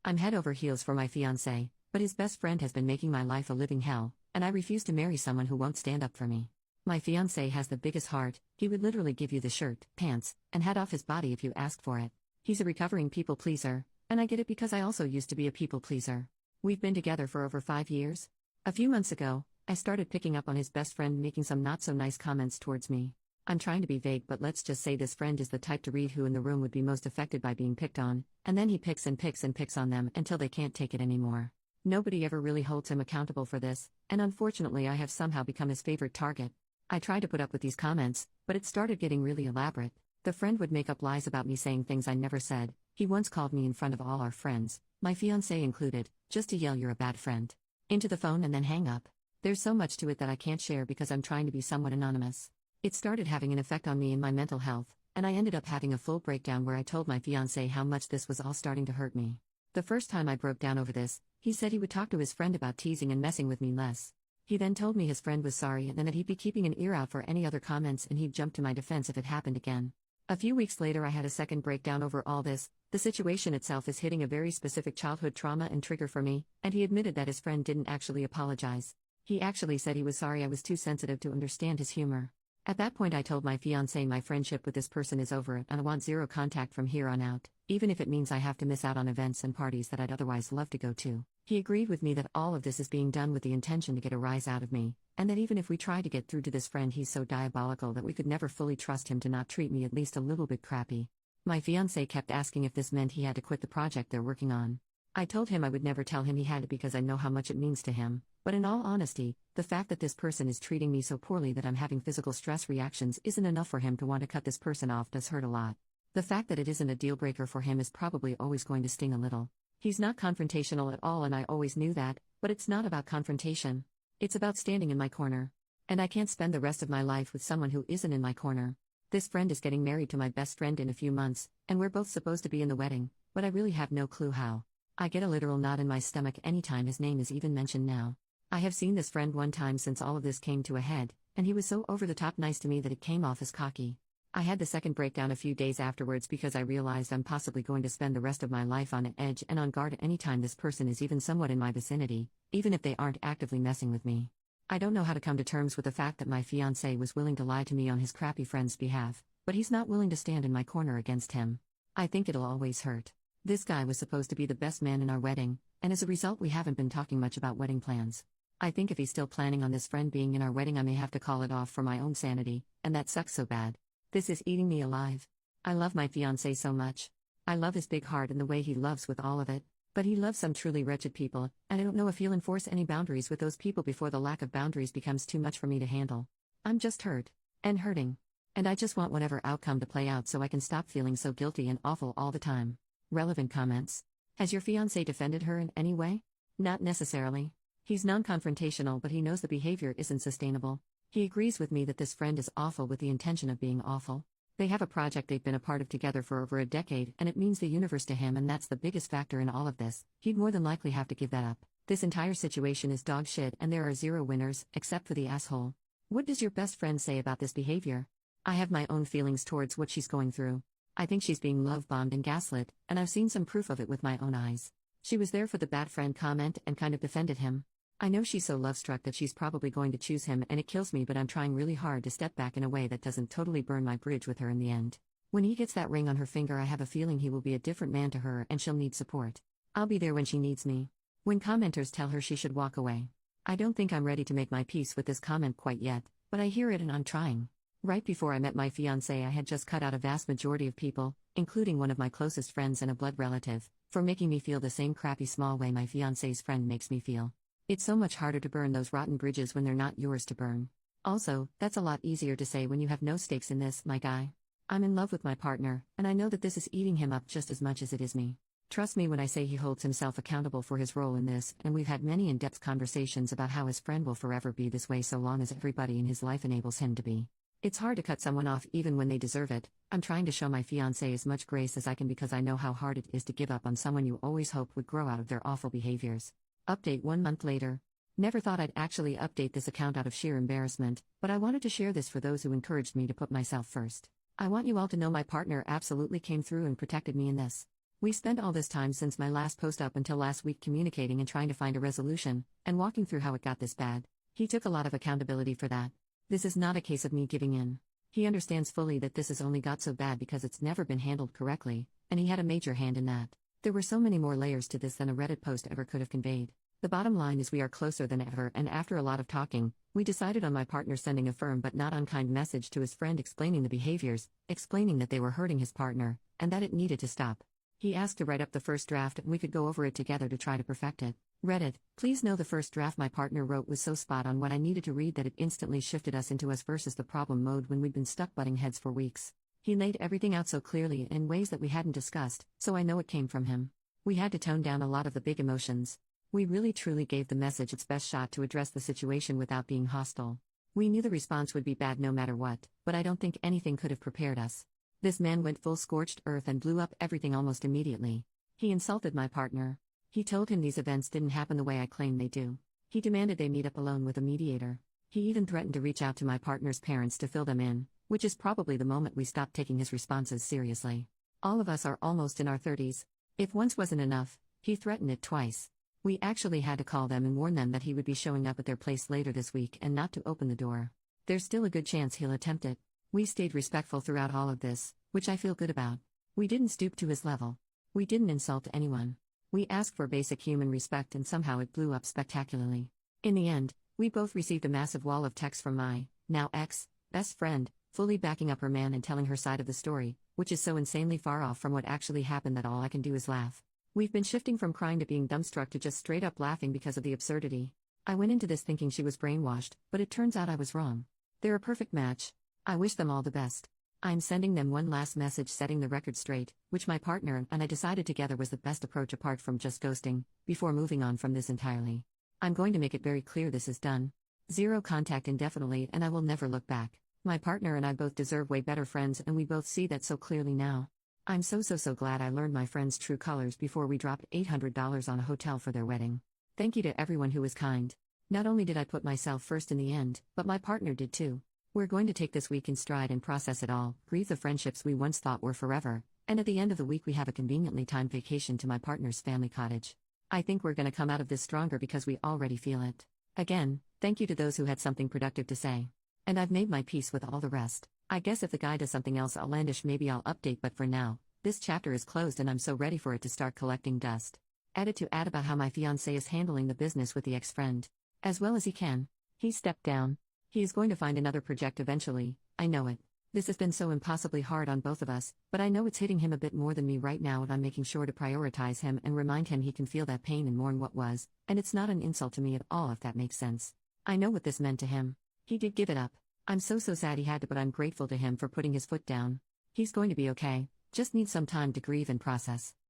I'm head over heels for my fiancé, but his best friend has been making my life a living hell, and I refuse to marry someone who won't stand up for me. My fiancé has the biggest heart, he would literally give you the shirt, pants, and head off his body if you asked for it. He's a recovering people pleaser, and I get it because I also used to be a people pleaser. We've been together for over 5 years. A few months ago, I started picking up on his best friend making some not so nice comments towards me. I'm trying to be vague, but let's just say this friend is the type to read who in the room would be most affected by being picked on, and then he picks and picks and picks on them until they can't take it anymore. Nobody ever really holds him accountable for this, and unfortunately I have somehow become his favorite target. I tried to put up with these comments, but it started getting really elaborate. The friend would make up lies about me saying things I never said. He once called me in front of all our friends, my fiancé included, just to yell "you're a bad friend" into the phone and then hang up. There's so much to it that I can't share because I'm trying to be somewhat anonymous. It started having an effect on me and my mental health, and I ended up having a full breakdown where I told my fiancé how much this was all starting to hurt me. The first time I broke down over this, he said he would talk to his friend about teasing and messing with me less. He then told me his friend was sorry and then that he'd be keeping an ear out for any other comments and he'd jump to my defense if it happened again. A few weeks later I had a second breakdown over all this. The situation itself is hitting a very specific childhood trauma and trigger for me, and he admitted that his friend didn't actually apologize. He actually said he was sorry I was too sensitive to understand his humor. At that point I told my fiancé my friendship with this person is over and I want zero contact from here on out, even if it means I have to miss out on events and parties that I'd otherwise love to go to. He agreed with me that all of this is being done with the intention to get a rise out of me, and that even if we try to get through to this friend he's so diabolical that we could never fully trust him to not treat me at least a little bit crappy. My fiancé kept asking if this meant he had to quit the project they're working on. I told him I would never tell him he had to because I know how much it means to him, but in all honesty, the fact that this person is treating me so poorly that I'm having physical stress reactions isn't enough for him to want to cut this person off does hurt a lot. The fact that it isn't a deal breaker for him is probably always going to sting a little. He's not confrontational at all and I always knew that, but it's not about confrontation. It's about standing in my corner. And I can't spend the rest of my life with someone who isn't in my corner. This friend is getting married to my best friend in a few months, and we're both supposed to be in the wedding, but I really have no clue how. I get a literal knot in my stomach anytime his name is even mentioned now. I have seen this friend one time since all of this came to a head, and he was so over-the-top nice to me that it came off as cocky. I had the second breakdown a few days afterwards because I realized I'm possibly going to spend the rest of my life on edge and on guard anytime this person is even somewhat in my vicinity, even if they aren't actively messing with me. I don't know how to come to terms with the fact that my fiancé was willing to lie to me on his crappy friend's behalf, but he's not willing to stand in my corner against him. I think it'll always hurt. This guy was supposed to be the best man in our wedding, and as a result we haven't been talking much about wedding plans. I think if he's still planning on this friend being in our wedding I may have to call it off for my own sanity, and that sucks so bad. This is eating me alive. I love my fiancé so much. I love his big heart and the way he loves with all of it, but he loves some truly wretched people, and I don't know if he'll enforce any boundaries with those people before the lack of boundaries becomes too much for me to handle. I'm just hurt. And hurting. And I just want whatever outcome to play out so I can stop feeling so guilty and awful all the time. Relevant comments. Has your fiancé defended her in any way? Not necessarily. He's non-confrontational but he knows the behavior isn't sustainable. He agrees with me that this friend is awful with the intention of being awful. They have a project they've been a part of together for over a decade and it means the universe to him and that's the biggest factor in all of this. He'd more than likely have to give that up. This entire situation is dog shit and there are zero winners, except for the asshole. What does your best friend say about this behavior? I have my own feelings towards what she's going through. I think she's being love-bombed and gaslit, and I've seen some proof of it with my own eyes. She was there for the bad friend comment and kind of defended him. I know she's so love-struck that she's probably going to choose him and it kills me but I'm trying really hard to step back in a way that doesn't totally burn my bridge with her in the end. When he gets that ring on her finger I have a feeling he will be a different man to her and she'll need support. I'll be there when she needs me. When commenters tell her she should walk away. I don't think I'm ready to make my peace with this comment quite yet, but I hear it and I'm trying. Right before I met my fiancé I had just cut out a vast majority of people, including one of my closest friends and a blood relative, for making me feel the same crappy small way my fiancé's friend makes me feel. It's so much harder to burn those rotten bridges when they're not yours to burn. Also, that's a lot easier to say when you have no stakes in this, my guy. I'm in love with my partner, and I know that this is eating him up just as much as it is me. Trust me when I say he holds himself accountable for his role in this, and we've had many in-depth conversations about how his friend will forever be this way so long as everybody in his life enables him to be. It's hard to cut someone off even when they deserve it. I'm trying to show my fiancé as much grace as I can because I know how hard it is to give up on someone you always hope would grow out of their awful behaviors. Update 1 month later. Never thought I'd actually update this account out of sheer embarrassment, but I wanted to share this for those who encouraged me to put myself first. I want you all to know my partner absolutely came through and protected me in this. We spent all this time since my last post up until last week communicating and trying to find a resolution, and walking through how it got this bad. He took a lot of accountability for that. This is not a case of me giving in. He understands fully that this has only got so bad because it's never been handled correctly, and he had a major hand in that. There were so many more layers to this than a Reddit post ever could have conveyed. The bottom line is we are closer than ever, and after a lot of talking, we decided on my partner sending a firm but not unkind message to his friend explaining the behaviors, explaining that they were hurting his partner, and that it needed to stop. He asked to write up the first draft and we could go over it together to try to perfect it. Reddit, please know the first draft my partner wrote was so spot on what I needed to read that it instantly shifted us into us versus the problem mode when we'd been stuck butting heads for weeks. He laid everything out so clearly in ways that we hadn't discussed, so I know it came from him. We had to tone down a lot of the big emotions. We really truly gave the message its best shot to address the situation without being hostile. We knew the response would be bad no matter what, but I don't think anything could have prepared us. This man went full scorched earth and blew up everything almost immediately. He insulted my partner. He told him these events didn't happen the way I claim they do. He demanded they meet up alone with a mediator. He even threatened to reach out to my partner's parents to fill them in, which is probably the moment we stopped taking his responses seriously. All of us are almost in our 30s. If once wasn't enough, he threatened it twice. We actually had to call them and warn them that he would be showing up at their place later this week and not to open the door. There's still a good chance he'll attempt it. We stayed respectful throughout all of this, which I feel good about. We didn't stoop to his level. We didn't insult anyone. We asked for basic human respect and somehow it blew up spectacularly. In the end, we both received a massive wall of text from my, now ex, best friend, fully backing up her man and telling her side of the story, which is so insanely far off from what actually happened that all I can do is laugh. We've been shifting from crying to being dumbstruck to just straight up laughing because of the absurdity. I went into this thinking she was brainwashed, but it turns out I was wrong. They're a perfect match. I wish them all the best. I'm sending them one last message setting the record straight, which my partner and I decided together was the best approach apart from just ghosting, before moving on from this entirely. I'm going to make it very clear this is done. Zero contact indefinitely and I will never look back. My partner and I both deserve way better friends and we both see that so clearly now. I'm so glad I learned my friend's true colors before we dropped $800 on a hotel for their wedding. Thank you to everyone who was kind. Not only did I put myself first in the end, but my partner did too. We're going to take this week in stride and process it all, grieve the friendships we once thought were forever, and at the end of the week we have a conveniently timed vacation to my partner's family cottage. I think we're going to come out of this stronger because we already feel it. Again, thank you to those who had something productive to say. And I've made my peace with all the rest. I guess if the guy does something else outlandish maybe I'll update, but for now, this chapter is closed and I'm so ready for it to start collecting dust. Added to add about how my fiancé is handling the business with the ex-friend. As well as he can. He stepped down. He is going to find another project eventually, I know it. This has been so impossibly hard on both of us, but I know it's hitting him a bit more than me right now and I'm making sure to prioritize him and remind him he can feel that pain and mourn what was, and it's not an insult to me at all if that makes sense. I know what this meant to him. He did give it up. I'm so sad he had to, but I'm grateful to him for putting his foot down. He's going to be okay, just needs some time to grieve and process.